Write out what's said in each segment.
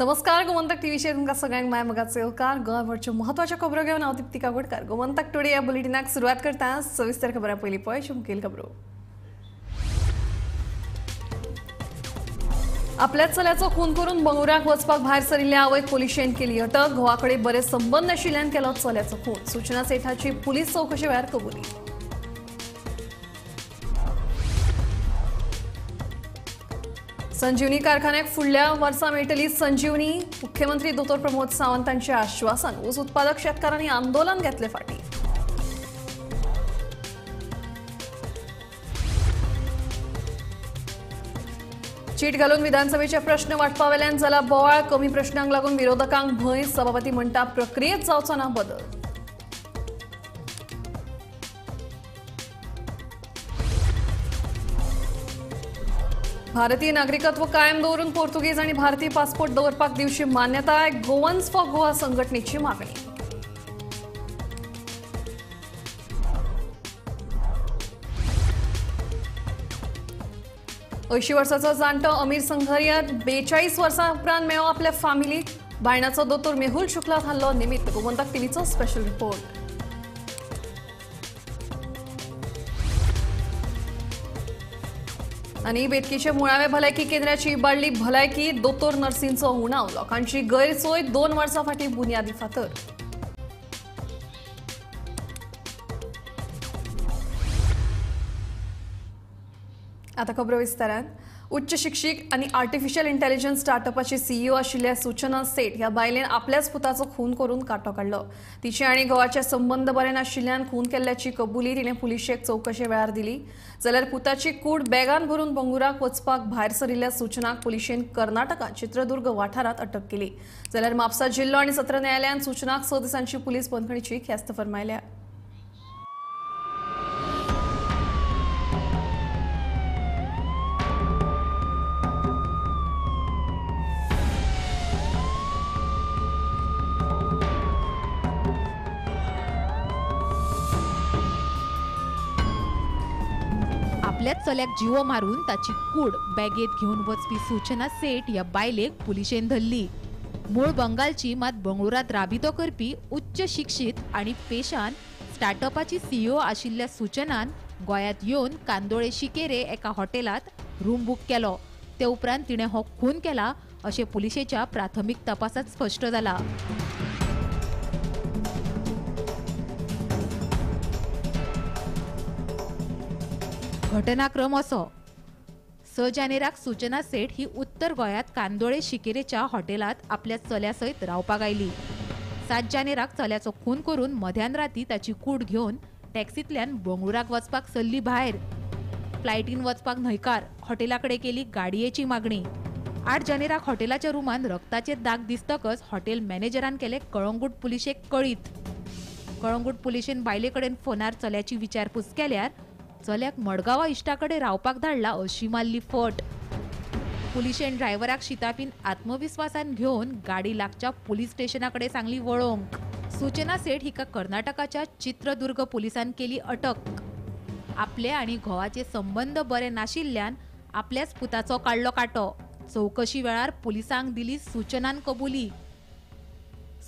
नमस्कार गोमंतक टीव्हीचे तुमकां सगळ्यांक माय मोगाचे उपकार गोंयभरच्यो म्हत्वाच्यो खबरो घेवन हांव दीप्ती काकोडकर गोमंतक टुडे ह्या बुलेटिनाक सुरवात करता सविस्तर खबरां पयलीं पळय मुखेल खबरो आपल्या चल्याचो खून करून बंगुराक वचपाक भायर सरिल्ल्या आवयक पुलिशेन केली अटक घोवा कडेन बरे संबंध नाशिल्ल्यान केलो चल्याचो खून सूचना सेठाची पुलीस चौकशे वेळार कबुली संजीवनी कारखान्याक फुडल्या वर्सा मेळटली संजीवनी मुख्यमंत्री दोतोर प्रमोद सावंतांचे आश्वासन ऊस उत्पादक शेतकारांनी आंदोलन घेतले फाटी चीट घालून विधानसभेचे प्रश्न वाटपावेल्यान जाला बोवाळ कमी प्रश्नांक लागून विरोधकांक भंय सभापती म्हणटा प्रक्रियेत जावचो ना बदल भारतीय नागरिकत्व कायम दवरून पोर्तुगीज आणि भारतीय पासपोर्ट दवरपाक दिवची मान्यताय गोवन्स फॉर गोवा संघटनेची मागणी ऐंशी वर्षाचो जाणटो अमीर संघरिया 42 वर्सां उपरांत मेळ्ळो आपल्या फामिलीक बायणाचो दोतोर मेहुल शुक्लात हल्लो निमित्त गोमंतक टीव्हीचो स्पेशल रिपोर्ट आणि बेतकीचे मुळावे भलायकी केंद्राची इबाडली भलायकी दोतोर नर्सींचो उणाव लोकांची गैरसोय 2 वर्सां फाटीं बुनियादी फातर आता खबरो विस्तारान उच्च शिक्षीक आणि आर्टिफिशियल इंटेलिजन्स स्टार्टअपाची सीईओ आशिल्ल्या सूचना सेठ ह्या बायलेन आपल्याच पुताचो खून करून काटो काढलो तिचे आणि गोवाचे संबंध बरे नाशिल्ल्यान खून केल्ल्याची कबुली तिने पुलिशेक चौकशे वेळार दिली जाल्यार पुताची कूड बॅगान भरून बंगुराक वचपाक भायर सरिल्ल्या सूचनाक पुलिशेन कर्नाटकात चित्रदुर्ग वाठारात अटक केली जाल्यार म्हापसा जिल्लो आणि सत्र न्यायालयान सूचनाक 6 दिसांची पुलीस बंदखणीची ख्यास्त फरमायल्या आपल्याच चल्याक जिवो मारून ताची कूड बॅगेत घेऊन वचपी सूचना सेठ ह्या बायलेक पुलिशेन धरली मूळ बंगालची मात बंगळुरात राबितो करपी उच्च शिक्षित आणि पेशान स्टार्टअपाची सीईओ आशिल्ल्या सूचनान गोंयांत येवन कांदोळे शिकेरे एका हॉटेलात रूम बूक केलो ते उपरांत तिणे हो खून केला अशें पुलिशेच्या प्राथमीक तपासात स्पष्ट जाला घटनाक्रम असो 6 जानेराक सूचना सेठ ही उत्तर गोंयांत कांदोळे शिकेरेच्या हॉटेलात आपल्या चल्या सयत रावपाक आयली 7 जानेराक चल्याचो खून करून मध्यान राती ताची कूड घेवन टॅक्सींतल्यान बंगळुराक वचपाक सरली भायर फ्लायटीन वचपाक न्हयकार हॉटेलाकडे केली गाडयेची मागणी 8 जानेराक हॉटेलाच्या रुमान रक्ताचे दाग दिसतकच हॉटेल मॅनेजरान केले कळंगूट पुलिशेक कळीत कळंगूट पुलिशेन बायले कडेन फोनार चल्याची विचारपूस केल्यार चल्याक मडगांवा इश्टाकडे रावपाक धाडला अशी मारली फट पुलिशेन ड्रायव्हराक शिताफीन आत्मविश्वासान घेवन गाडी लागच्या पुलीस स्टेशनाकडे सांगली वळोवंक सूचना सेठ हिका कर्नाटकाच्या चित्रदुर्ग पुलिसान केली अटक आपले आणि घोवाचे संबंध बरे नाशिल्ल्यान आपल्याच पुताचो काडलो काटो चौकशी वेळार पुलिसांक दिली सूचनान कबुली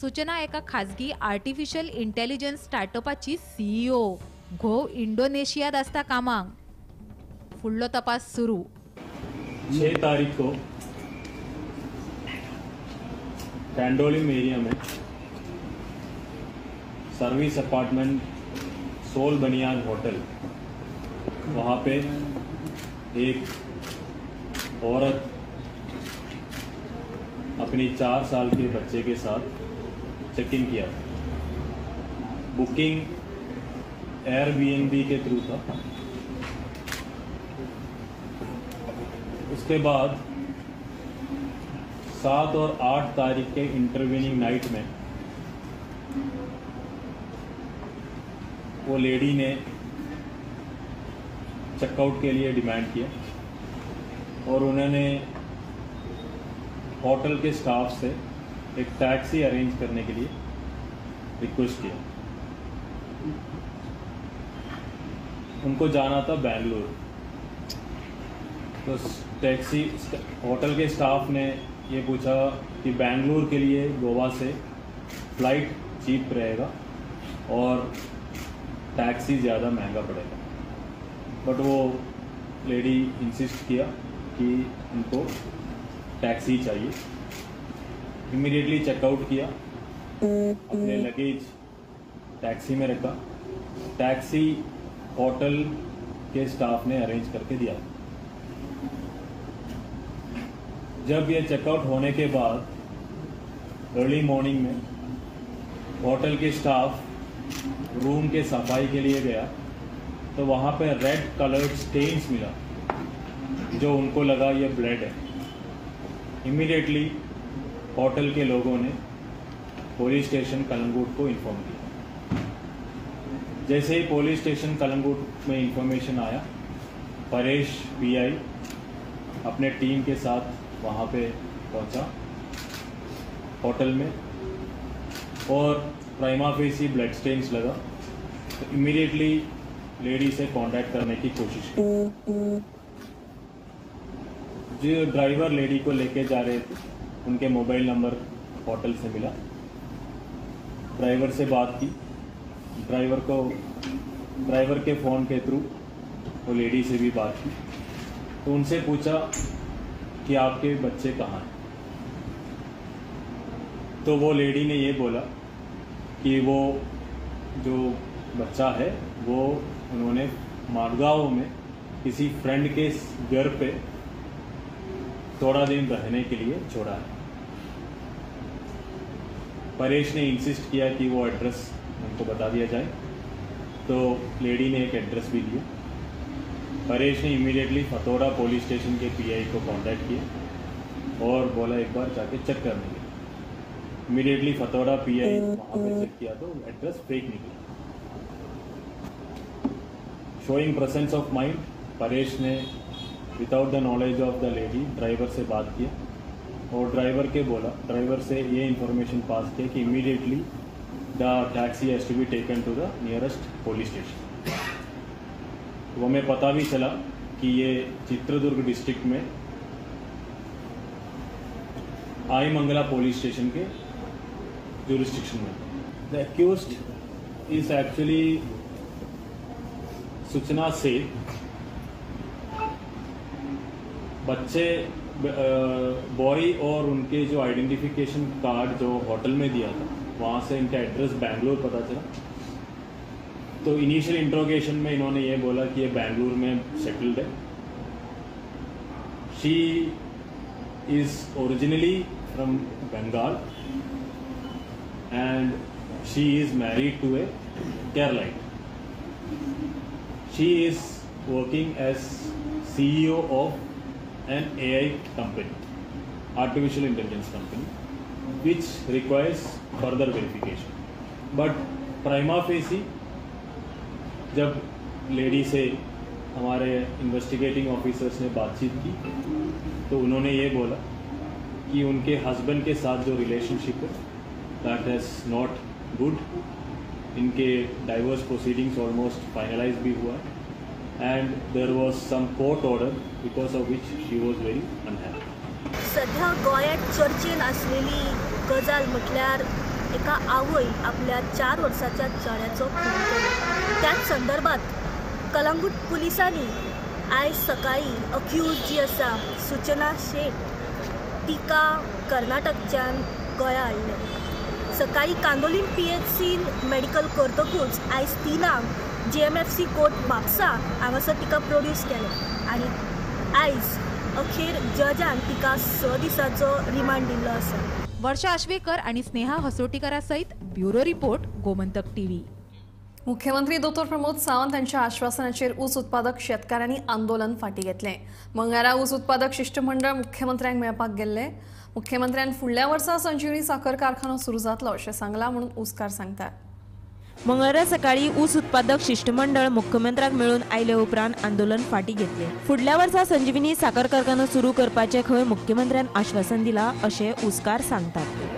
सूचना एका खाजगी आर्टिफिशियल इंटेलिजन्स स्टार्टअपाची सीईओ घोव इंडोनेशियात आसता कामाक फुडलो तपास सुरू 6 तारीख को कैंडोलिम एरिया में सर्विस अपार्टमेंट सोल बनियान होटल वहाँ पे एक औरत अपनी 4 साल के बच्चे के साथ चेक इन किया बुकिंग एयरबीएनबी के थ्रू था उसके बाद 7 और 8 तारीख के इंटरवेनिंग नाइट में वो लेडी ने चेकआउट के लिए डिमांड किया और उन्होंने होटल के स्टाफ से एक टैक्सी अरेंज करने के लिए रिक्वेस्ट किया उनको जाना था बेंगलुरु तो टैक्सी होटल के स्टाफ ने ये पूछा कि बेंगलुरु के लिए गोवा से फ़्लाइट चीप रहेगा और टैक्सी ज़्यादा महंगा पड़ेगा, बट वो लेडी इंसिस्ट किया कि उनको टैक्सी चाहिए। इमीडिएटली चेकआउट किया, अपने लगेज टैक्सी में रखा। टैक्सी होटल के स्टाफ ने अरेंज करके दिया। जब ये चेकआउट होने के बाद अर्ली मॉर्निंग में होटल के स्टाफ रूम के सफाई के लिए गया तो वहाँ पे रेड कलर्ड स्टेन्स मिला, जो उनको लगा ये ब्लड है। इमीडिएटली होटल के लोगों ने पुलिस स्टेशन कलंगूट को इन्फॉर्म किया। जैसे ही पुलिस स्टेशन कलंगूट में इंफॉर्मेशन आया, परेश पीआई अपने टीम के साथ वहाँ पे पहुँचा होटल में और प्राइमा फेसी ब्लड स्टेन्स लगा तो इमीडिएटली लेडी से कांटेक्ट करने की कोशिश की। जो ड्राइवर लेडी को लेके जा रहे थे उनके मोबाइल नंबर होटल से मिला, ड्राइवर से बात की। ड्राइवर के फ़ोन के थ्रू वो लेडी से भी बात की तो उनसे पूछा कि आपके बच्चे कहाँ हैं। तो वो लेडी ने ये बोला कि वो जो बच्चा है वो उन्होंने माडगांव में किसी फ्रेंड के घर पे थोड़ा दिन रहने के लिए छोड़ा है। परेश ने इंसिस्ट किया कि वो एड्रेस उनको बता दिया जाए, तो लेडी ने एक एड्रेस भी दिया। परेश ने इमीडिएटली फतोड़ा पुलिस स्टेशन के पीआई को कांटेक्ट किया और बोला एक बार जाके चेक करने के लिए। इमीडिएटली फतोड़ा पीआई वहाँ पे चेक किया तो एड्रेस फेक निकला। Showing presence of mind, Paresh ने without the knowledge of the lady driver से बात किया और ड्राइवर से ये इंफॉर्मेशन पास किया कि immediately the taxi has to be taken to the nearest police station. वो हमें पता भी चला कि ये चित्रदुर्ग डिस्ट्रिक्ट में आईमंगला पुलिस स्टेशन के jurisdiction में। The accused is actually सूचना से बच्चे बॉय और उनके जो आइडेंटिफिकेशन कार्ड जो होटल में दिया था वहाँ से इनका एड्रेस बेंगलुरु पता चला। तो इनिशियल इंट्रोगेशन में इन्होंने ये बोला कि ये बेंगलुरु में सेटल्ड है। She is originally from Bengal and she is married to a Keralite. She is working as CEO of an AI company, artificial intelligence company, which requires further verification. But prima facie जब lady से हमारे investigating officers ने बातचीत की तो उन्होंने ये बोला कि उनके हस्बैंड के साथ जो रिलेशनशिप है that is not good। इनके डाइवोर्स प्रोसीडिंग्स ऑलमोस्ट फाइनलाइज भी हुआ and there was some court order because of which she was very unhappy। सध्या गोंयांत चर्चेन आसलेली गजाल म्हटल्यार एका आवय आपल्या 4 वर्साच्या चेड्याचो खून केलो। त्याच संदर्भात कलंगूट पुलिसांनी आयज सकाळी अक्यूज जी आसा सूचना शेट तिका कर्नाटकच्यान गोंया हाडले। सकाळी कांदोलीम PHCन मेडिकल करतकूच आयज तिनांक GMFC कोर्ट म्हापसा हांगासर तिका प्रोड्यूस केले आनी आयज अखेर जजान तिका 6 दिसांचो रिमांड दिल्लो आसा। वर्षा आश्वेकर आणि स्नेहा हसोटीकरा सहित ब्युरो रिपोर्ट गोमंतक टीव्ही। मुख्यमंत्री दो. प्रमोद सावंत यांच्या आश्वासनाचेर ऊस उत्पादक शेतकाऱ्यांनी आंदोलन फाटी घेतले। मंगळारा ऊस उत्पादक शिष्टमंडळ मुख्यमंत्र्यांक मेळपाक गेल्ले। मुख्यमंत्र्यान फुडल्या वर्सा संजीवनी साखर कारखानो सुरू जातलो अशें सांगला म्हणून ऊसकार सांगतात। मंगळारा सकाळी ऊस उत्पादक शिष्टमंडळ मुख्यमंत्र्याक मेळून आयले उपरांत आंदोलन फाटी घेतले। फुडल्या वर्सा संजीवनी साखर कारखानो सुरू करपाचे खंय मुख्यमंत्र्यान आश्वासन दिला अशें ऊसकार सांगतात।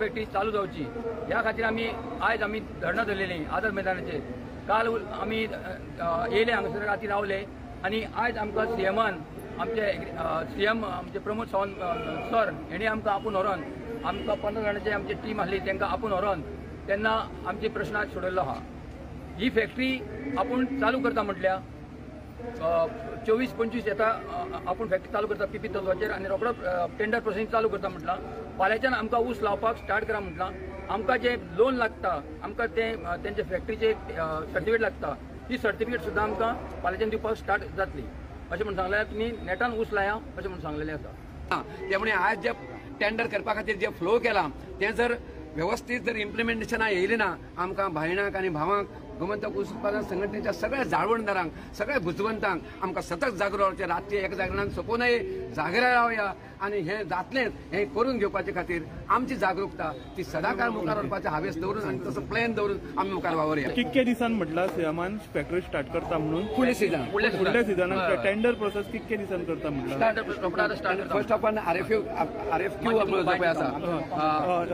फॅक्टरी चालू जावची ह्या खातीर आयज आमी धरणां धरलेली आझाद मैदानाचेर. काल आमी येयले हांगासर राती रावले आनी आयज आमकां सीएमान आमचे सीएम आमचे प्रमोद सावंत सर हेणी आमकां आपूण व्हरोन आमकां 15 जाणांची आमची टीम आसली तांकां आपूण व्हरोन तेन्ना आमचे प्रश्न सोडयल्लो आहा. ही फॅक्टरी आपूण चालू करता म्हटल्या 24-25 येता आपूण फॅक्टरी चालू करता पीपी तत्वाचेर आनी रोखडो टेंडर प्रोसेस चालू करता म्हटलां. फाल्यांच्यान आमकां ऊस लावपाक स्टार्ट करा म्हटलां. आमकां जे लोन लागता आमकां तेंचे फॅक्टरीचे सर्टिफिकेट लागता ती सर्टिफिकेट सुद्दां आमकां फाल्यांच्यान दिवपाक स्टार्ट जातली अशें म्हणून सांगलें. तुमी नेटान ऊस लाया अशें म्हणून सांगलेलें आसा. त्यामुळे आज जे टेंडर करपा खातीर जे फ्लो केला ते जर व्यवस्थित जर इम्प्लिमेंटेशना येयलें ना आमकां भयणांक आनी भावांक गोमंतक ऊस उत्पादन संघटनेच्या सगळ्या जाळवणदारांक सगळ्या बुजवंतांक आमकां सतत जागो रावचें. रातचे एक जागरणान सोंपूनय जागेर रावया आनी हें जातलेंच हें करून घेवपाचे खातीर आमची जागरूकता ती सदांकाळ मुखार व्हरपाचें हावेस दवरून आनी तसो प्लॅन दवरून आमी मुखार वावरया. कितके दिसान म्हटला सीएमान फॅक्टरी स्टार्ट करता म्हणून फुडल्या सिजनाक टेंडर प्रोसेस कितके दिसान करता म्हटला फर्स्ट ऑफ ऑल RFQ पळय आसा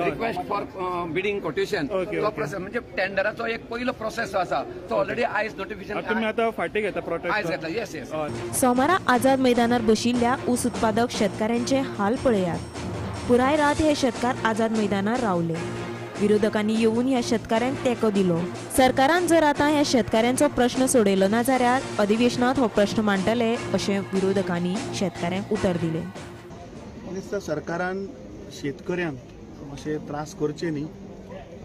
रिक्वेस्ट फॉर बिडिंग कोटेशन तो प्रोसेस म्हणजे टेंडराचो एक पयलो प्रोसेस आसा तो ऑलरेडी आयज नोटिफिकेशन तुम्ही आता फाटी घेता प्रोटेस्ट आयज घेतला. Yes yes. सोमारा आझाद मैदानार बशिल्ल्या ऊस उत्पादक शेतकाऱ्यांचे हाल पळयात. पुराय रात हे शेतकार आझाद मैदानार रावले. विरोधकांनी येऊन ह्या शेतकऱ्यांक तेंको दिलो. सरकारान जर आता ह्या शेतकऱ्यांचो प्रश्न सोडयलो ना जाल्यार अधिवेशनात हो प्रश्न मांडटले अशें विरोधकांनी शेतकऱ्यांक उतर दिलें. दिसता सरकारान शेतकऱ्यांक अशे त्रास करचे न्ही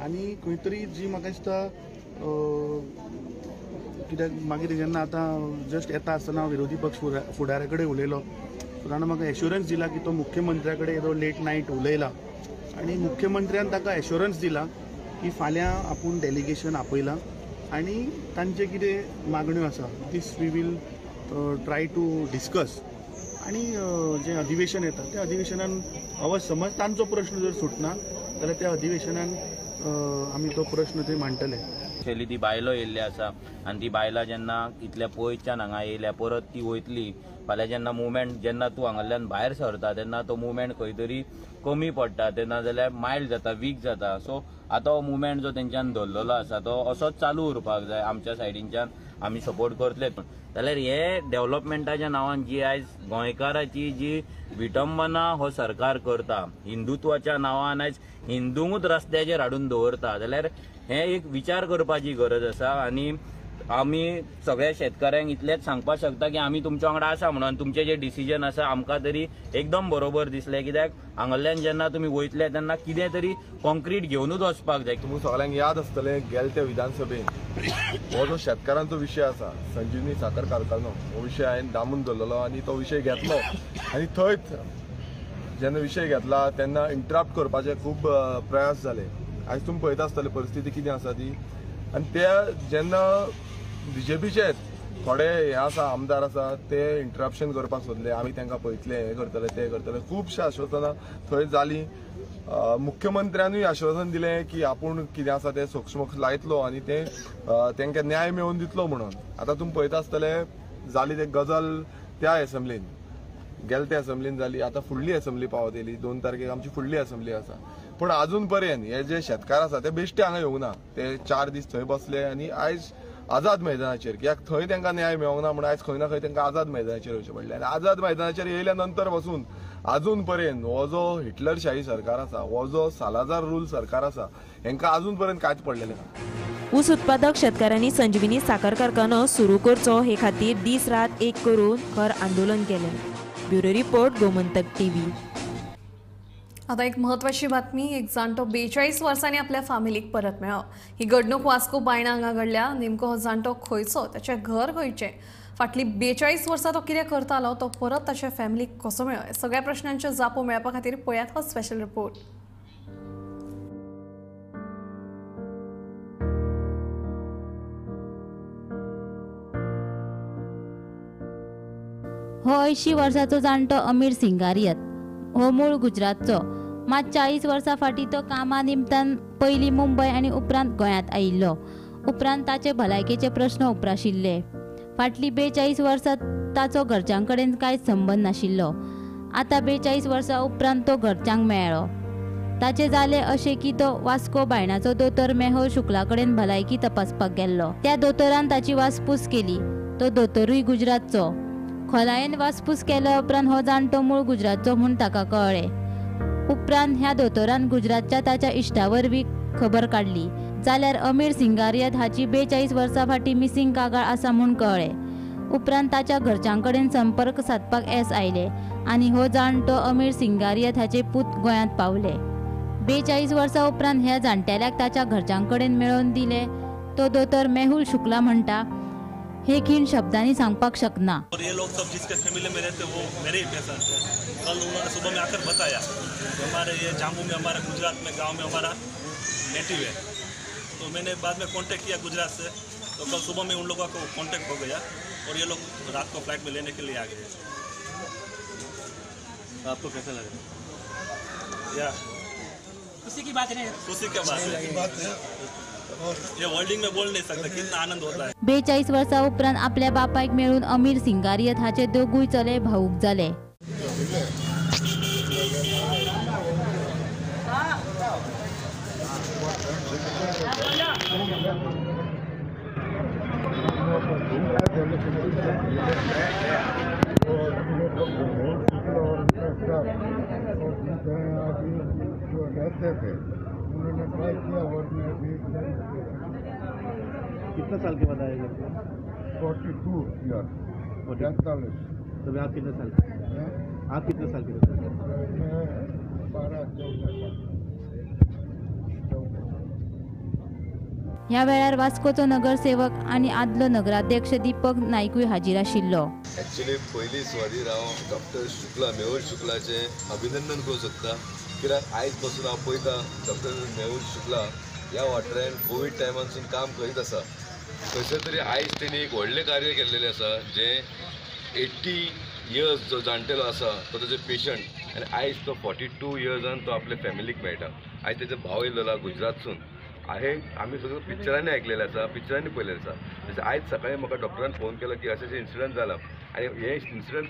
आनी खंय तरी जी म्हाका दिसता कित्याक मागीर जेन्ना आतां जस्ट येता आसतना विरोधी पक्ष फुडाऱ्या कडेन उलयलो ताणें म्हाका एश्युरन्स दिला की तो मुख्यमंत्र्या कडेन येदो लेट नायट उलयला आनी मुख्यमंत्र्यान ताका एश्युरन्स दिला की फाल्यां आपूण डेलिगेशन आपयलां आनी तांचे कितें मागण्यो आसा this we will try to discuss आनी जें अधिवेशन येता त्या अधिवेशनान अवश्य समज तांचो प्रश्न जर सुटना जाल्यार त्या अधिवेशनान आमी तो प्रश्न थंय मांडटले. ती बायलो येयल्ली आसा आनी ती बायलां जेन्ना इतल्या पयसच्यान हांगा येयल्या परत ती वयतली फाल्यां जेन्ना मुवमेंट जेन्ना तूं हांगाल्यान भायर सरता तेन्ना तो मुवमेंट खंय तरी कमी पडटा तेन्ना जाल्यार मायल्ड जाता वीक जाता. सो आतां हो मुवमेंट जो तेंच्यान धरलेलो आसा तो असोच चालू उरपाक जाय. आमच्या सायडींच्यान आमी सपोर्ट करतले जाल्यार हे डेव्हलपमेंटाच्या नांवान जी आयज गोंयकाराची जी विटंबना हो सरकार करता हिंदुत्वाच्या नांवान आयज हिंदूंकूच रस्त्याचेर हाडून दवरता जाल्यार हे एक विचार करपाची गरज आसा. आनी आमी सगळ्या शेतकऱ्यांक इतलेंच सांगपाक शकता की आमी तुमच्या वांगडा आसा म्हणून तुमचे जे डिसिजन आसा आमकां तरी एकदम बरोबर दिसलें. कित्याक हांगाल्यान जेन्ना तुमी वयतले तेन्ना कितें तरी कॉन्क्रीट घेवनूच वचपाक जाय. तुमकां सगळ्यांक याद आसतलें गेल्या त्या विधानसभेन हो जो शेतकारांचो विशय आसा संजीवनी साखर कारखानो हो विशय हांवें दामून धरलेलो आनी तो विशय घेतलो आनी थंयच जेन्ना विशय घेतला तेन्ना इंटरप्ट करपाचे खूब प्रयास जाले. आयज तुमी पळयता आसतले परिस्थिती कितें आसा ती आनी त्या जेन्ना BJPचे थोडे हे आसा आमदार आसा ते इंटरप्शन करपाक सोदले आमी तांकां पळयतले हे करतले ते करतले खुबशे आश्वासनां थंय जालीं. मुख्यमंत्र्यानूय आश्वासन दिलें की आपूण कितें आसा तें सोक्षमोक्ष लायतलो आनी ते तांकां न्याय मेळोवन दितलो म्हणून. आतां तुमी पळयता आसतले जाली ते गजाल त्या एसेंब्लीन गेल्या त्या एसेंब्लीन जाली. आतां फुडली एसेंब्ली पावत येयली 2 तारखेक आमची फुडली एसेंब्ली आसा. पूण अजून पर्यंत हे जे शेतकार आसा ते बेश्टे हांगा येवंक ना. ते 4 दीस थंय बसले आनी आयज आझाद मैदानाचेर कित्याक थंय तांकां न्याय मेळोंक ना म्हणून आयज खंय ना खंय तांकां आझाद मैदानाचेर येवचें पडलें. आनी आझाद मैदानाचेर येयल्या नंतर पासून अजून पर्यंत हो जो हिटलरशाही सरकार आसा हो जो सालाजार रूल सरकार आसा हांकां अजून पर्यंत कांयच पडलेलें ना. ऊस उत्पादक शेतकऱ्यांनी संजीवनी साखर कारखानो सुरू करचो हे खातीर दीस रात एक करून खर आंदोलन केलें. Bureau report Gomantak TV. आता एक महत्वाची बातमी. एक जाणटो 42 वर्सांनी आपल्या फॅमिलीक परत मेळ्ळो. ही घडणूक वास्को बायणा हांगा घडल्या. नेमको हो जाणटो खंयचो, त्याचें घर खंयचें, फाटली 42 वर्सां तो कितें करतालो, तो परत ताच्या फॅमिलीक कसो मेळ्ळो, सगळ्या प्रश्नांच्यो जापो मेळपा खातीर पळयात हो स्पेशल रिपोर्ट. हो 80 वर्साचो जाणटो अमीर सिंगारियत हो मूळ गुजरातचो. मात 40 वर्सां फाटीं तो कामा निमतान पयलीं मुंबय आनी उपरांत गोंयांत आयिल्लो. उपरांत ताचे भलायकेचे प्रश्न उप्राशिल्ले. फाटलीं 42 वर्सां ताचो घरच्यां कडेन कांयच संबंद नाशिल्लो. आतां 42 वर्सां उपरांत तो घरच्यांक मेळ्ळो. ताचे जाले अशें की तो वास्को बायणाचो दोतोर मेहुल शुक्ला कडेन भलायकी तपासपाक गेल्लो. त्या दोतोरान ताची वासपूस केली. तो दोतोरूय गुजरातचो. खोलायेन वासपूस केल्या उपरांत हो जाणटो मूळ गुजरातचो म्हूण ताका कळ्ळें. उपरांत ह्या दोतोरान गुजरातच्या ताच्या इश्टा वरवीं खबर काडली जाल्यार अमीर सिंगारियत हाची 42 वर्सां फाटीं मिसिंग कागाळ आसा म्हूण कळ्ळें. उपरांत ताच्या घरच्यां कडेन संपर्क सादपाक येस आयले आनी हो जाणटो अमीर सिंगारियत हाचे पूत गोंयांत पावले. 42 वर्सां उपरांत ह्या जाणटेल्याक ताच्या घरच्यां कडेन मेळोवन दिले. तो दोतोर मेहुल शुक्ला म्हणटा, हे खीण शब्दांनी सांगपाक शकना. और ये लोग सब जिसके फैमिली में रहते वो मेरे ही पेशेंट थे. कल उन्होंने सुबह में आकर बताया हमारे ये जाम्बू में, हमारे गुजरात में गांव में हमारा नेटिव है. तो मैंने बाद में कांटेक्ट किया गुजरात से. तो कल सुबह में उन लोगों को कांटेक्ट हो गया और ये लोग रात को फ्लाइट में लेने के लिए आ गए. तो आपको कैसा लगा? या खुशी की बात है. खुशी की बात है. ये वर्ल्डिंग में बोल नहीं सकता कितना आनंद होता है. 42 वर्सां उपरांत आपल्या बापायक मेळून अमीर सिंगारियत हाचे दोगूय चले भावूक जाले. कितना साल के बाद आएगा? 42 ईयर. 43. तो आप कितने साल के? आप कितने साल के? 12-14. ह्या वेळार वास्कोचो नगरसेवक आनी आदलो नगराध्यक्ष दीपक नायकूय हाजीर आशिल्लो. ॲक्च्युली पयली सुवातेर हांव डॉक्टर शुक्ला, मेहुल शुक्लाचे अभिनंदन करूंक सोदता. कित्याक आयज पासून हांव पळयता डॉक्टर मेहुल शुक्ला ह्या वाठारांत कोवीड टायमानसून काम करीत आसा. खंयसर तरी आयज तेणी एक व्हडलें कार्य केल्लेलें आसा जें 80 इयर्स जो जाणटेलो आसा तो तेजो पेशंट आनी आयज तो 42 इयर्सान तो आपल्या फॅमिलीक मेळटा. आयज तेजो भाव येयल्लो आमकां आमी सगळं पिक्चरांनी आयकलेलें आसा, पिक्चरांनी पळयलेलें आसा. जशें आयज सकाळीं म्हाका डॉक्टरान फोन केलो की अशें इन्सिडंट जाला आनी हे इन्सिडंट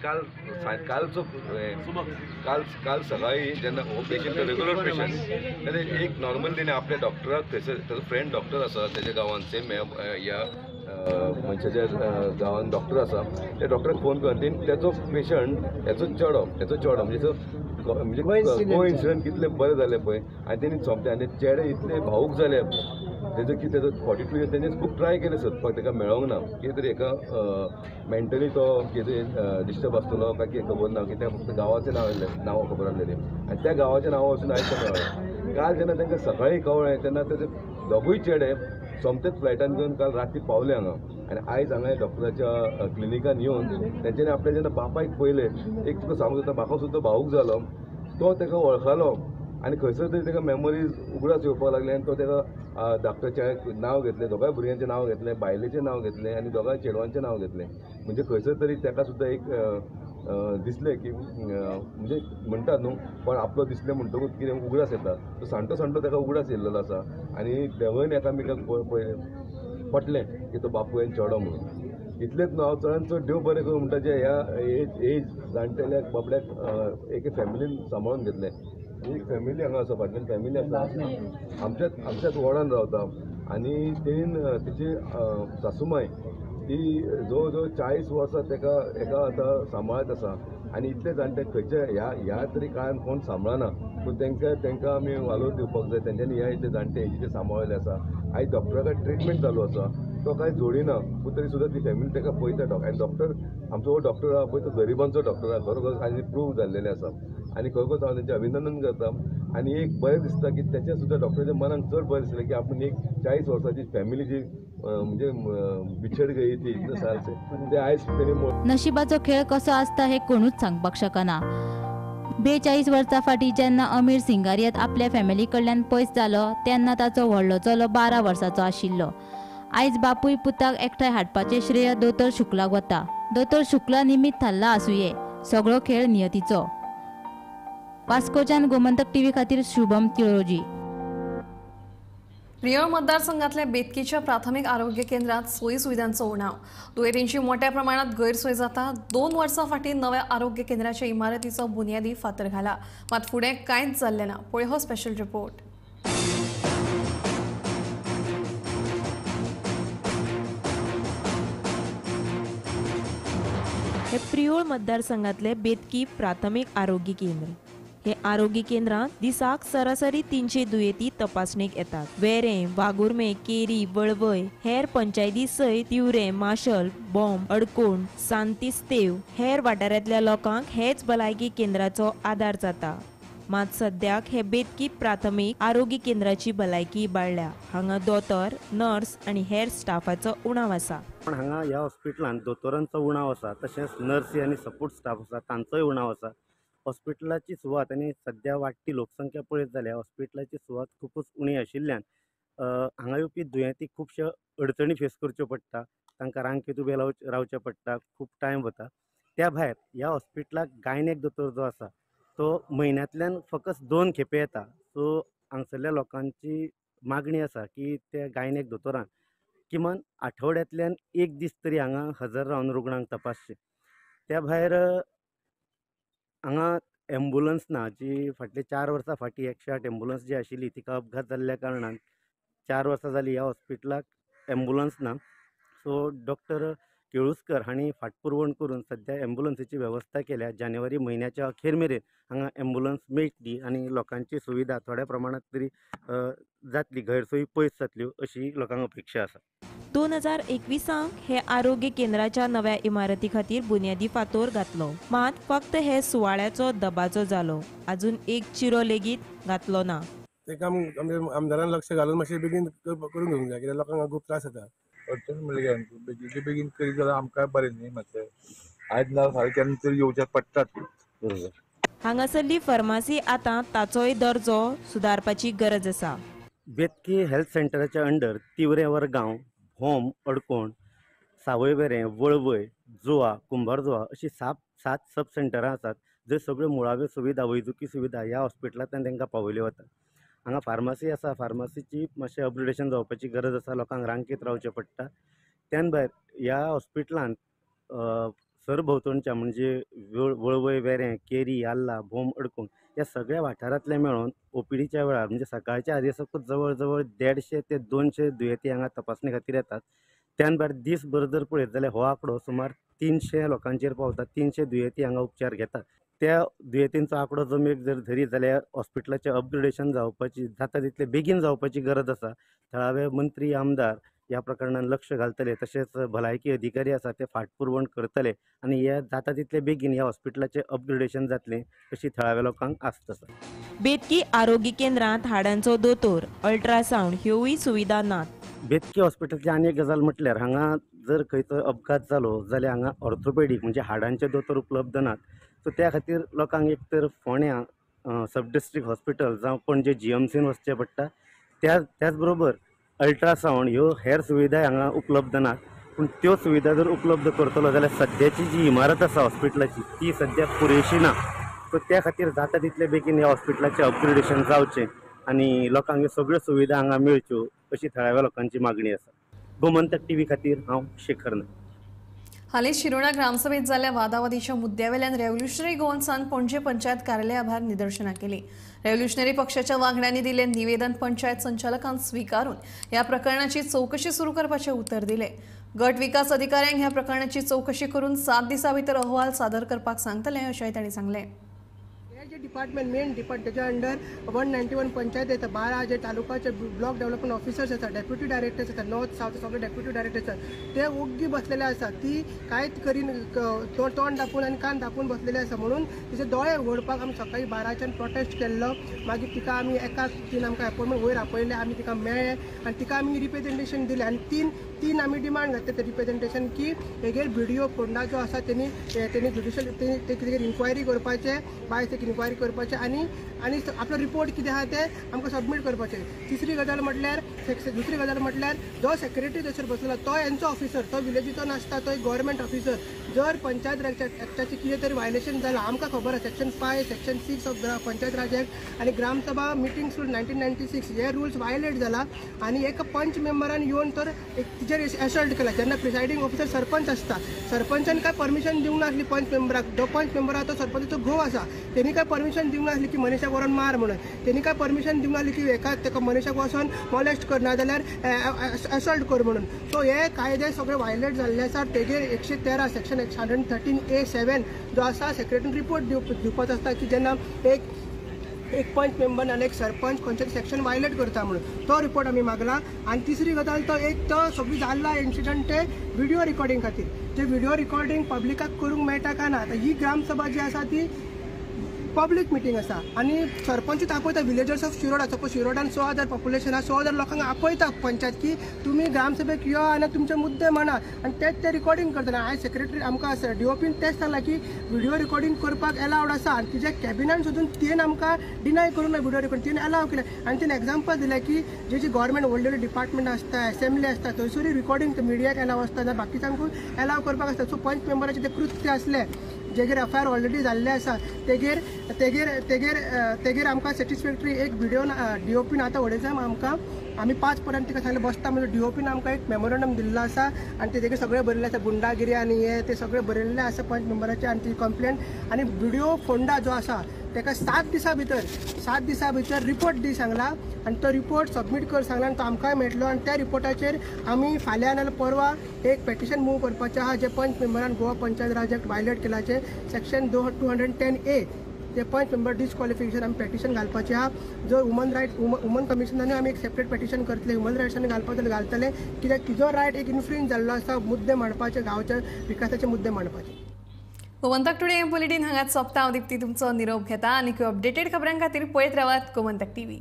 काल सकाळीं जेन्ना हो पेशंट रेग्युलर पेशंट तेन्ना एक नॉर्मल तेणें आपल्या डॉक्टराक थंयसर तेजो फ्रेंड डॉक्टर आसा तेज्या गांवांत सेम ह्या मनशाच्या गांवांत डॉक्टर आसा. त्या डॉक्टराक फोन करून तेणी तेजो पेशंट हेचो चेडो म्हणजे कोइन्सिडंट कितले बरें जालें पळय आनी तेणी सोंपलें आनी चेडे इतले भावूक जाले तेजो 42 इयर्स तेणी खूब ट्राय केलें सोदपाक ताका मेळोंक ना. कितें तरी एका मेंटली तो कितें डिस्टर्ब आसतलो काय कितें खबर ना. कित्याक फक्त गांवाचें नांव खबर आसलेलें आनी त्या गांवाचें नांव वचून आयज तो मेळ्ळें. काल जेन्ना तांकां सकाळीं कळ्ळें तेन्ना तेजे दोगूय चेडे सोमतेच फ्लायटान घेवन काल राती पावले हांगा आनी आयज हांगा डॉक्टराच्या क्लिनिकान येवन तेंच्यांनी आपल्या जेन्ना बापायक पळयलें एक तुका सांगूंक जाता म्हाका सुद्दां भावूक जालो. तो ताका वळखलो आनी खंयसर तरी ताका मेमरीज उगडास येवपाक लागले आनी तो ताका धाकट्याचें नांव घेतलें, दोगांय भुरग्यांचें नांव घेतलें, बायलेचें नांव घेतलें आनी दोगांय चेडवांचें नांव घेतलें. म्हणजे खंयसर तरी ताका सुद्दां एक दिसलें की म्हणजे म्हणटात न्हू पण आपलो दिसलें म्हणटकूच कितें उगडास येता. तो सांटो ताका उगडास येयल्लो आसा आनी देवून एकामेकाक पटलें की तो बापूयन चेडो म्हणून. इतलेंच न्हू हांव चडांत चड देव बरें करूं म्हणटा जें ह्या एज जाणटेल्याक बाबड्याक एक फॅमिलीन सांबाळून घेतलें. एक फॅमिली हांगा आसा, फाटल्यान फॅमिली आसा आमच्याच वॉर्डान रावता आनी तेणीन तिची सासूमाय ती जवळ जवळ 40 वर्सां एका आतां सांबाळत आसा आनी इतले जाणटे खंयचे ह्या तरी काळान कोण सांबाळना पूण तांकां आमी वालोर दिवपाक जाय. तेंच्यांनी ह्या इतले जाणटे एजीचे सांबाळले आसा. आयज डॉक्टरा कडेन ट्रिटमेंट चालू आसा. तो कांय जोडिना पूण तरी सुद्दां ती फॅमिली ताका पळयता. आनी डॉक्टर आमचो हो डॉक्टर आहा पळय तो गरिबांचो डॉक्टर आहा. खरोखर आनी प्रूव जाल्लेले आसा आनी खरोखर हांव तेंचें अभिनंदन करता. आनी एक बरें दिसता की तेचें सुद्दां डॉक्टराच्या मनाक चड बरें दिसलें की आपूण एक 40 वर्सांची फॅमिली जी म्हणजे बिछड गई थी इतने साल से ते आयज तेणी नशिबाचो खेळ कसो आसता हे कोणूच सांगपाक शकना. 42 वर्सां फाटीं जेन्ना अमीर सिंगारियत आपल्या फॅमिली कडल्यान पयस जालो तेन्ना ताचो व्हडलो चलो 12 वर्सांचो आशिल्लो. आयज बापूय पुताक एकठांय हाडपाचें श्रेय दोतोर शुक्लाक वता. दोतोर शुक्ला निमित्त थारला आसुये. सगळो खेळ नियतीचो. वास्कोच्यान गोमंतक टीव्ही खातीर शुभम तिळोजी. प्रियळ मतदारसंघातल्या बेतकीच्या प्राथमिक आरोग्य केंद्रात सोयी सुविधांचो उणाव. दुयेंतींची मोठ्या प्रमाणात गैरसोय जाता. 2 वर्सां फाटीं नव्या आरोग्य केंद्राच्या इमारतीचो बुन्यादी फातर घाला. मात फुडें कांयच जाल्लें ना. पळय हो स्पेशल रिपोर्ट. हे प्रियोळ मतदारसंघातले बेतकी प्राथमिक आरोग्य केंद्र. हे आरोग्य केंद्रात दिसाक सरासरी 300 दुयेंती तपासणेक येतात. वेरे, वागुर्मे, केरी, वळवय हेर पंचायती सयत तिवरे, माशल, बॉम्ब, अडकोण, सांतिस्तेव हेर वाठारांतल्या लोकांक हेच भलायकी केंद्राचो आधार जाता. मात सद्याक हे बेतकी प्राथमिक आरोग्य केंद्राची भलायकी इबाडल्या. हांगा दोतोर, नर्स आनी हेर स्टाफाचो उणाव आसा. पण हांगा ह्या हॉस्पिटलांत दोतोरांचो उणाव आसा, तशेंच नर्सी आनी सपोर्ट स्टाफ आसा तांचोय उणाव आसा. हॉस्पिटलाची सुवात आनी सद्या वाडटी लोकसंख्या पळयत जाल्यार हॉस्पिटलाची सुवात खूबच उणी आशिल्ल्यान हांगा येवपी दुयेंतीक खुबश्यो अडचणी फेस करच्यो पडटा. तांकां रांकेत उबे रावचें पडटा, खूब टायम वता. त्या भायर ह्या हॉस्पिटलाक गायनेक दोतोर जो आसा तो म्हयन्यांतल्यान फकत 2 खेपे येता. सो हांगसरल्या लोकांची मागणी आसा की त्या गायनेक दोतोरान किमान आठवड्यांतल्यान 1 दीस तरी हांगा हजर रावन रुग्णांक तपासचें. त्या भायर हांगा एम्बुलन्स ना, जी फाटले 4 वर्सां फाटीं 108 एम्बुलन्स जी आशिल्ली तिका अपघात जाल्ल्या कारणान 4 वर्सां जालीं ह्या हॉस्पिटलाक एम्बुलन्स ना. सो डॉक्टर केळुस्कर हांणी फाटपुरवण करून सद्या एम्बुलन्सीची वेवस्था केल्या. जानेवारी म्हयन्याच्या अखेर मेरेन हांगा एम्बुलन्स मेळटली आनी लोकांची सुविधा थोड्या प्रमाणात तरी जातली, गैरसोयी पयस जातल्यो अशी लोकांक अपेक्षा आसा. 2021 हे आरोग्य केंद्राच्या नव्या इमारती खातीर बुन्यादी फातोर घातलो. मात फक्त हे सुवाळ्याचो दबाचो जालो. अजून एक चिरो लेगीत घातलो ना. ते काम आमदारान लक्ष घालून मातशें बेगीन करून घेवंक जाय, कित्याक लोकांक खूब त्रास जाता. अडचण म्हणजे बेगीन बेगीन करीत जाल्यार आमकां बरें न्ही. मातशें आयज ना फाल्यां केन्ना तरी येवचें पडटात. बरोबर. हांगासरली फार्मासी आतां ताचोय दर्जो सुदारपाची गरज आसा. बेतकी हेल्थ सेंटराच्या अंडर तिवरे वरगांव, भोम, अडकोण, सावयवेरें, वळवय, जुवा, कुंभारजुवा अशी 7 सब सेंटरां आसात, जंय सगळ्यो मुळाव्यो सुविधा, वैजकी सुविधा ह्या हॉस्पिटलांतल्यान तांकां पावयल्यो वतात. हांगा फार्मासी आसा, फार्मासीची मातशें अपग्रेडेशन जावपाची गरज आसा. लोकांक रांकेत रावचें पडटा. त्यान भायर ह्या हॉस्पिटलांत सरभोंवतणच्या म्हणजे वळवय, वेरें, केरी, आल्ला, भोम, अडकोण ह्या सगळ्या वाठारांतले मेळोन ओपीडीच्या वेळार म्हणजे सकाळच्या आदेसाकूच जवळ जवळ 150 ते 200 दुयेंती हांगा तपासणे खातीर येतात. त्यान भायर दीसभर जर पळयत जाल्यार हो आंकडो सुमार 300 लोकांचेर पावता. 300 दुयेंती हांगा उपचार घेतात. त्या दुयेंतींचो आंकडो जमेक जर धरीत जाल्यार हॉस्पिटलाचें अपग्रेडेशन जावपाची जाता तितले बेगीन जावपाची गरज आसा. थळावे मंत्री, आमदार ह्या प्रकरणान लक्ष घालतले, तशेंच भलायकी अधिकारी आसा ते फाटपुरवण करतले आनी हे जाता तितले बेगीन ह्या हॉस्पिटलाचें अपग्रेडेशन जातलें अशी थळाव्या लोकांक आस्त आसा. बेतकी आरोग्य केंद्रांत हाडांचो दोतोर, अल्ट्रासावंड ह्योय सुविधा नात. बेतकी हॉस्पिटलाची आनी एक गजाल म्हटल्यार हांगा जर खंयचो अपघात जालो जाल्यार हांगा ऑर्थोपेडीक म्हणजे हाडांचे दोतोर उपलब्ध नात. सो त्या खातीर लोकांक एक तर फोंड्या सब डिस्ट्रिक्ट हॉस्पिटल जावं पणजे GMCन वचचें पडटा. त्याच बरोबर अल्ट्रासावंड ह्यो हेर सुविधाय हांगा उपलब्ध नात. पूण त्यो सुविधा जर उपलब्ध करतलो जाल्यार सद्याची जी इमारत आसा हॉस्पिटलाची ती सद्या पुरेशी ना. सो त्या खातीर जाता तितले बेगीन ह्या हॉस्पिटलाचें अपग्रेडेशन जावचें आनी लोकांक ह्यो सगळ्यो सुविधा हांगा मेळच्यो अशी थळाव्या लोकांची मागणी आसा. गोमंतक TV खातीर हांव शेखर नायक. हालींच शिरोडा ग्रामसभेत जाल्ल्या वादावादीच्या मुद्द्यावेल्यान रेव्होल्युशनरी गोवन्सान पणजे पंचायत कार्यालया भायर निदर्शनां केली. रेव्होल्युशनरी पक्षाच्या वांगड्यांनी दिलें निवेदन पंचायत संचालकान स्वीकारून ह्या प्रकरणाची चौकशी सुरू करपाचें उतर दिलें. गट विकास अधिकाऱ्यांक ह्या प्रकरणाची चौकशी करून 7 दिसां भितर अहवाल सादर करपाक सांगतले अशेंय तांणी सांगलें. डिपार्टमेंट मेन डिपार्टमेंटाच्या अंडर 191 पंचायत येतात. 12 जे तालुकाचे ब्लॉक डेव्हलपमेंट ऑफिसर्स आसात, डेप्युटी डायरेक्टर्स आसात, नॉर्थ साऊथ सगळे डेप्युटी डायरेक्टर्स आसात, ते ओग्गी बसलेले आसात. ती कांयच करीन, तोंड दापून आनी कान दापून बसलेले आसा. म्हणून तिचे दोळे उघडपाक आमी सकाळी 12च्यान प्रोटेस्ट केल्लो. मागीर तिका आमी एका तीन आमकां अपॉइंटमेंट वयर आपयले, आमी तिका मेळ्ळे आनी तिका आमी रिप्रेझेंटेशन दिलें. आनी तीन आमी डिमांड घातले ते रिप्रेझेंटेशन की हेगेर व्हिडिओ फोंडा जो आसा तेणी ज्युडिशियल ते कितें इन्क्वायरी करपाचें, बाय ते इन्क्वायरी करपाचें आनी आपलो रिपोर्ट कितें आहा ते आमकां सबमीट करपाचें. तिसरी गजाल म्हटल्यार दुसरी गजाल म्हटल्यार जो सेक्रेटरी थंयसर बसला तो हेंचो ऑफिसर, तो विलेजीचो नासता, तो एक गव्हर्मेंट ऑफिसर. जर पंचायत राज एक्टाचें कितें तरी वायलेशन जालां आमकां खबर आसा, section 5 section 6 of panchayat Raj act आनी ग्रामसभा मिटिंग्स रूल 1996 हे रूल्स वायलेट जाला आनी एका पंच मेंबरान येवन तर तिचेर एसल्ट केला. जेन्ना प्रिसायडींग ऑफिसर सरपंच आसता, सरपंचान काय परमिशन दिवंक नासली पंच मेंबराक. जो पंच मेंबर आहा तो सरपंचाचो घोव आसा, तेणी काय परमिशन दिवंक नासली की मनशाक व्हरून मार म्हणून. तेणी काय परमिशन दिवंक नासली की तेका मनशाक वचोन मॉलेस्ट कर ना जाल्यार एसल्ट कर म्हणून. सो हे कायदे सगळे वायलेट जाल्ले आसा. तेजेर 113 सेक्शन 113A7 जो आसा सेक्रेटरीन रिपोर्ट दिवपाचो आसता की जेन्ना एक पंच मेंबर आनी एक सरपंच खंयचें सेक्शन वायलेट करता म्हणून तो रिपोर्ट आमी मागला. आनी तिसरी गजाल तो सगळी जाल्ला इन्सिडंट ते व्हिडिओ रिकॉर्डिंग खातीर. जे व्हिडिओ रिकॉर्डिंग पब्लिकाक करूंक मेळटा काय ना. ही ग्रामसभा जी आसा ती पब्लीक मिटींग आसा आनी सरपंच आपयता विलेजर्स ऑफ शिरोडा. सपोज शिरोडान 100,000 पॉप्युलेशन आहा, 100,000 लोकांक आपयता पंचायत की तुमी ग्रामसभेक यो आनी तुमचे मुद्दे म्हणा आनी तेच ते रिकॉर्डिंग करतना. आयज सेक्रेटरी आमकां DOPन तेच सांगला की व्हिडिओ रिकॉर्डिंग करपाक एलावड आसा आनी तिच्या कॅबिनान सुद्दां तेन आमकां डिनाय करूंक ना व्हिडिओ रिकॉर्डिंग, तेणें अलाव केलें. आनी तेणें एग्जाम्पल दिलें की जी गव्हर्मेंट व्हडले व्हडले डिपार्टमेंट आसता, असेंब्ली आसता, थंयसरूय रिकॉर्डिंग मिडियाक एलाव आसता जाल्यार बाकीच्यांकूय एलाव करपाक आसता. सो पंच मेंबराचे ते कृत्य असले जेगेर FIR ऑलरेडी जाल्ले आसा तेगेर आमकां सॅटिस्फॅक्टरी एक व्हिडिओ DOPन आतां उडयता आमकां. आमी 5 पर्यंत तिका सांगलें बसता म्हणजे DOPन आमकां एक मेमोरंडम दिल्लो आसा आनी तेजेर सगळें बरयल्लें आसा. गुंडागिरी आनी हे ते सगळें बरयल्लें आसा पंच मेंबराचें आनी ती कंप्लेंट. आनी व्हिडिओ फोंडा जो आसा तेका 7 दिसां भितर रिपोर्ट दी सांगला आनी तो रिपोर्ट सबमीट कर सांगला आनी तो आमकांय मेळटलो. आनी त्या रिपोर्टाचेर आमी फाल्यां नाल्यार परवा एक पेटिशन मूव करपाचें आहा जे पंच मेंबरान गोवा पंचायत राज एक्ट वायलेट केलाचे सेक्शन 210A ते पंच मेंबर डिस्क्वॉलिफिकेशन आमी पेटिशन घालपाचें आहा. जो वुमन कमिशनान आमी एक सेपरेट पेटिशन करतले. ह्युमन रायट्सांनी घालतले कित्याक तिजो रायट एक इन्फ्लुएंस जाल्लो आसा मुद्दे मांडपाचे, गांवच्या विकासाचे मुद्दे मांडपाचे. गोमंतक टुडे बुलेटिन हांगाच सोंपता. हांव दिप्ती तुमचो निरोप घेता आनी अपडेटेड खबरां खातीर पळयत रावात गोमंतक TV.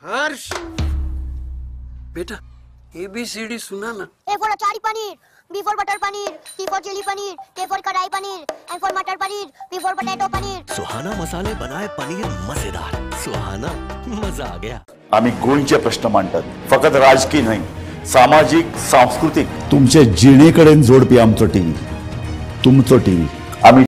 हर्ष बेटा ABCD सुना ना. A for achari paneer, B for butter paneer, C for chili paneer, K for kadai paneer, M for matar paneer, P for potato paneer. Suhana मसाले बनाए पनीर मजेदार. सुहाना मजा आ गया. आम्ही गोंयचे प्रश्न मांडटात, फकत राजकीय न्हय, सामाजिक सांस्कृतिक. तुमचे जिणेकडेन जोडपी आमचो TV, तुमचो TV.